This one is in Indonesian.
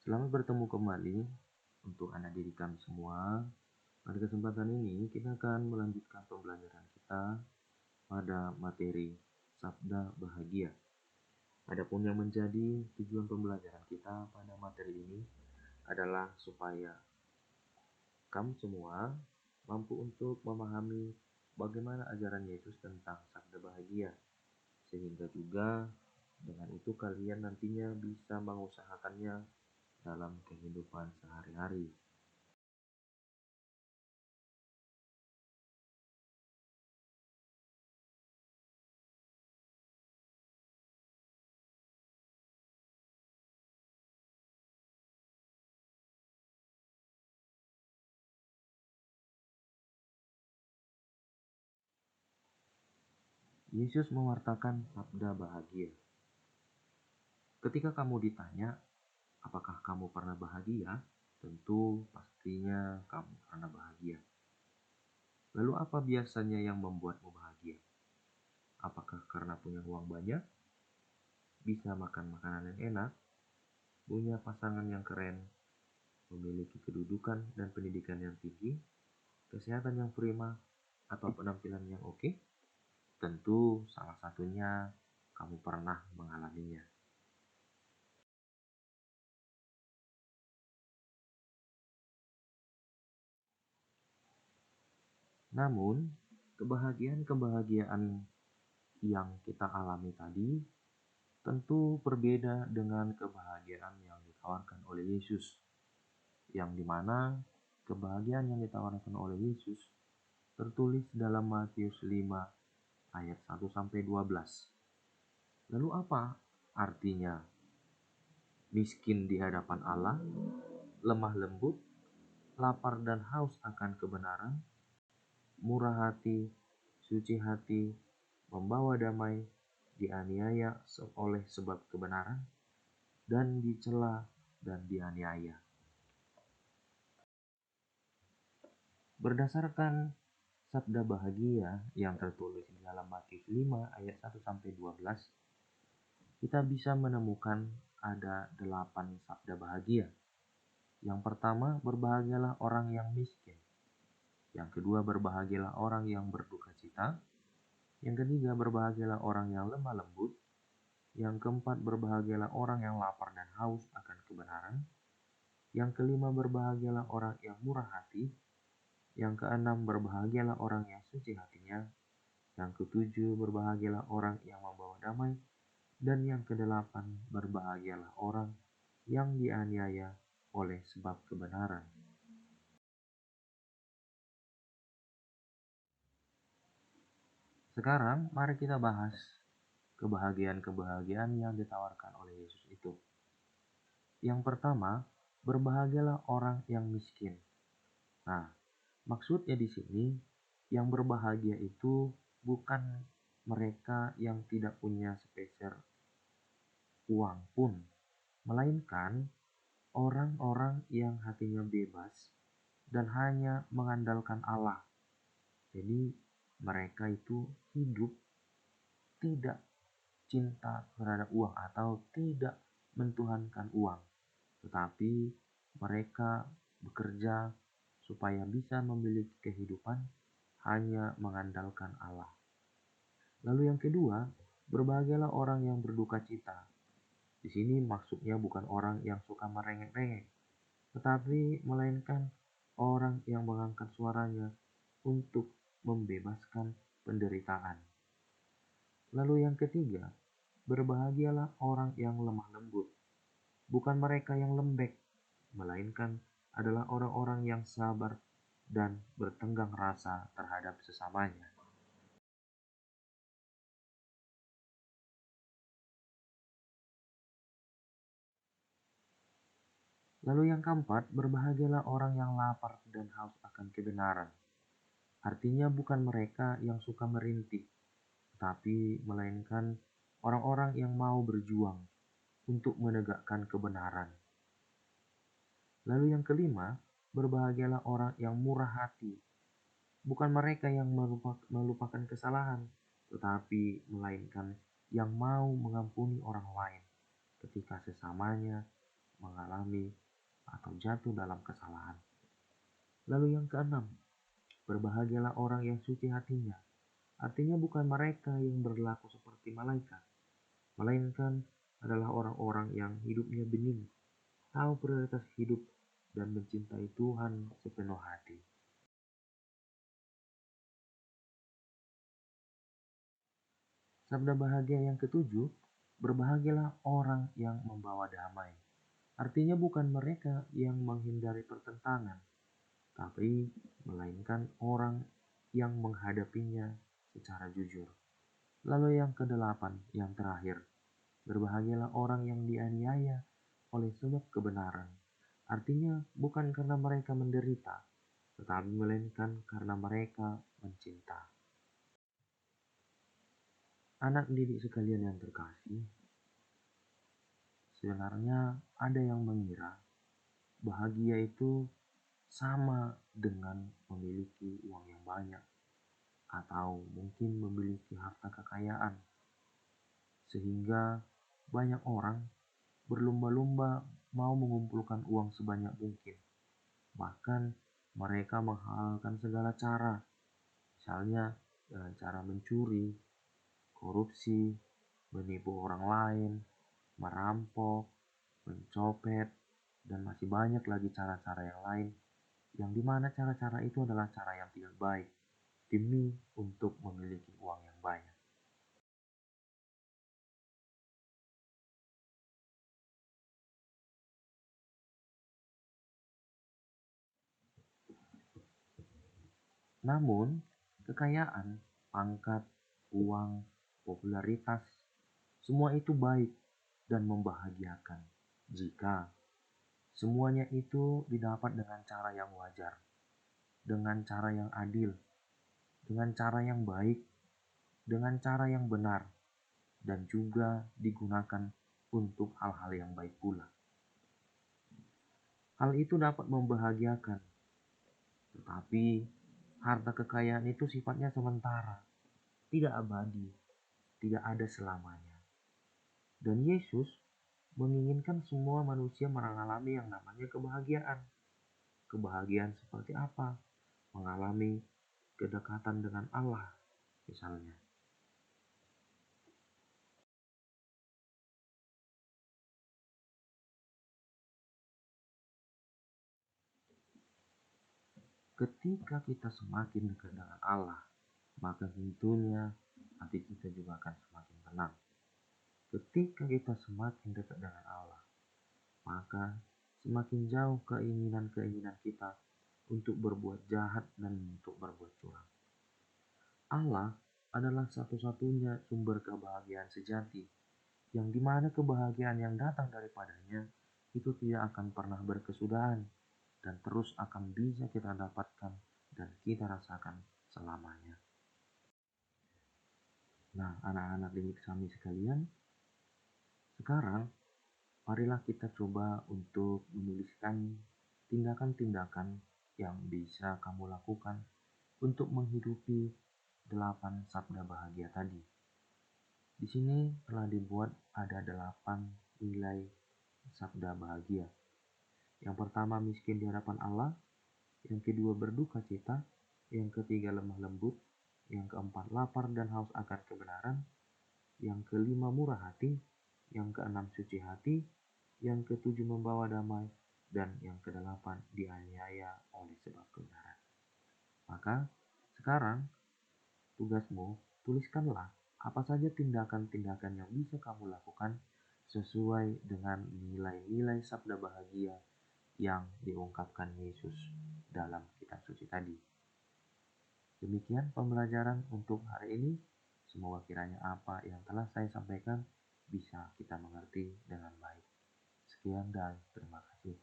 Selamat bertemu kembali untuk anak didik kami semua. Pada kesempatan ini kita akan melanjutkan pembelajaran kita pada materi Sabda Bahagia. Adapun yang menjadi tujuan pembelajaran kita pada materi ini adalah supaya kamu semua mampu untuk memahami bagaimana ajaran Yesus tentang Sabda Bahagia, sehingga juga dengan itu kalian nantinya bisa mengusahakannya dalam kehidupan sehari-hari. Yesus mewartakan sabda bahagia. Ketika kamu ditanya, apakah kamu pernah bahagia? Tentu pastinya kamu pernah bahagia. Lalu apa biasanya yang membuatmu bahagia? Apakah karena punya uang banyak? Bisa makan makanan yang enak? Punya pasangan yang keren? Memiliki kedudukan dan pendidikan yang tinggi? Kesehatan yang prima? Atau penampilan yang oke? Tentu salah satunya kamu pernah mengalaminya. Namun, kebahagiaan yang kita alami tadi tentu berbeda dengan kebahagiaan yang ditawarkan oleh Yesus. Yang dimana kebahagiaan yang ditawarkan oleh Yesus tertulis dalam Matius 5 ayat 1-12. Lalu apa artinya miskin di hadapan Allah, lemah lembut, lapar dan haus akan kebenaran, murah hati, suci hati, membawa damai, dianiaya oleh sebab kebenaran, dan dicela dan dianiaya. Berdasarkan sabda bahagia yang tertulis di dalam Matius 5 ayat 1-12, kita bisa menemukan ada 8 sabda bahagia. Yang pertama, berbahagialah orang yang miskin. Yang kedua, berbahagialah orang yang berduka cita. Yang ketiga, berbahagialah orang yang lemah lembut. Yang keempat, berbahagialah orang yang lapar dan haus akan kebenaran. Yang kelima, berbahagialah orang yang murah hati. Yang keenam, berbahagialah orang yang suci hatinya. Yang ketujuh, berbahagialah orang yang membawa damai. Dan yang kedelapan, berbahagialah orang yang dianiaya oleh sebab kebenaran. Sekarang, mari kita bahas kebahagiaan-kebahagiaan yang ditawarkan oleh Yesus itu. Yang pertama, berbahagialah orang yang miskin. Nah, maksudnya di sini yang berbahagia itu bukan mereka yang tidak punya sepeser uang pun, melainkan orang-orang yang hatinya bebas dan hanya mengandalkan Allah. Jadi mereka itu hidup tidak cinta terhadap uang atau tidak mentuhankan uang, tetapi mereka bekerja supaya bisa memiliki kehidupan hanya mengandalkan Allah. Lalu yang kedua, berbahagialah orang yang berduka cita. Di sini maksudnya bukan orang yang suka merengek-rengek, tetapi melainkan orang yang mengangkat suaranya untuk membebaskan penderitaan. Lalu yang ketiga, berbahagialah orang yang lemah lembut. Bukan mereka yang lembek, melainkan adalah orang-orang yang sabar dan bertenggang rasa terhadap sesamanya. Lalu yang keempat, berbahagialah orang yang lapar dan haus akan kebenaran. Artinya bukan mereka yang suka merintih, tapi melainkan orang-orang yang mau berjuang untuk menegakkan kebenaran. Lalu yang kelima, berbahagialah orang yang murah hati. Bukan mereka yang melupakan kesalahan, tetapi melainkan yang mau mengampuni orang lain ketika sesamanya mengalami, atau jatuh dalam kesalahan. Lalu yang keenam, berbahagialah orang yang suci hatinya. Artinya bukan mereka yang berlaku seperti malaikat, melainkan adalah orang-orang yang hidupnya bening, tahu prioritas hidup, dan mencintai Tuhan sepenuh hati. Sabda bahagia yang ketujuh, berbahagialah orang yang membawa damai. Artinya bukan mereka yang menghindari pertentangan, tapi melainkan orang yang menghadapinya secara jujur. Lalu yang kedelapan, yang terakhir, berbahagialah orang yang dianiaya oleh sebab kebenaran. Artinya bukan karena mereka menderita, tetapi melainkan karena mereka mencinta. Anak didik sekalian yang terkasih, sebenarnya ada yang mengira bahagia itu sama dengan memiliki uang yang banyak atau mungkin memiliki harta kekayaan, sehingga banyak orang berlomba-lomba mau mengumpulkan uang sebanyak mungkin. Bahkan mereka menghalalkan segala cara, misalnya dengan cara mencuri, korupsi, menipu orang lain, merampok, mencopet, dan masih banyak lagi cara-cara yang lain, yang dimana cara-cara itu adalah cara yang tidak baik demi untuk memiliki uang yang banyak. Namun, kekayaan, pangkat, uang, popularitas, semua itu baik dan membahagiakan jika semuanya itu didapat dengan cara yang wajar, dengan cara yang adil, dengan cara yang baik, dengan cara yang benar, dan juga digunakan untuk hal-hal yang baik pula. Hal itu dapat membahagiakan, tetapi harta kekayaan itu sifatnya sementara, tidak abadi, tidak ada selamanya. Dan Yesus menginginkan semua manusia mengalami yang namanya kebahagiaan. Kebahagiaan seperti apa? Mengalami kedekatan dengan Allah, misalnya. Ketika kita semakin dekat dengan Allah, maka tentunya hati kita juga akan semakin tenang. Ketika kita semakin dekat dengan Allah, maka semakin jauh keinginan-keinginan kita untuk berbuat jahat dan untuk berbuat curang. Allah adalah satu-satunya sumber kebahagiaan sejati, yang dimana kebahagiaan yang datang daripadanya itu tidak akan pernah berkesudahan dan terus akan bisa kita dapatkan dan kita rasakan selamanya. Nah, anak-anak didik kami sekalian, sekarang marilah kita coba untuk menuliskan tindakan-tindakan yang bisa kamu lakukan untuk menghidupi 8 sabda bahagia tadi. Di sini telah dibuat ada 8 nilai sabda bahagia. Yang pertama, miskin di hadapan Allah. Yang kedua, berduka cita. Yang ketiga, lemah lembut. Yang keempat, lapar dan haus akan kebenaran. Yang kelima, murah hati. Yang keenam, suci hati. Yang ketujuh, membawa damai. Dan yang kedelapan, dianiaya oleh sebab kebenaran. Maka sekarang tugasmu, tuliskanlah apa saja tindakan-tindakan yang bisa kamu lakukan sesuai dengan nilai-nilai sabda bahagia yang diungkapkan Yesus dalam kitab suci tadi. Demikian pembelajaran untuk hari ini. Semoga kiranya apa yang telah saya sampaikan bisa kita mengerti dengan baik. Sekian dan terima kasih.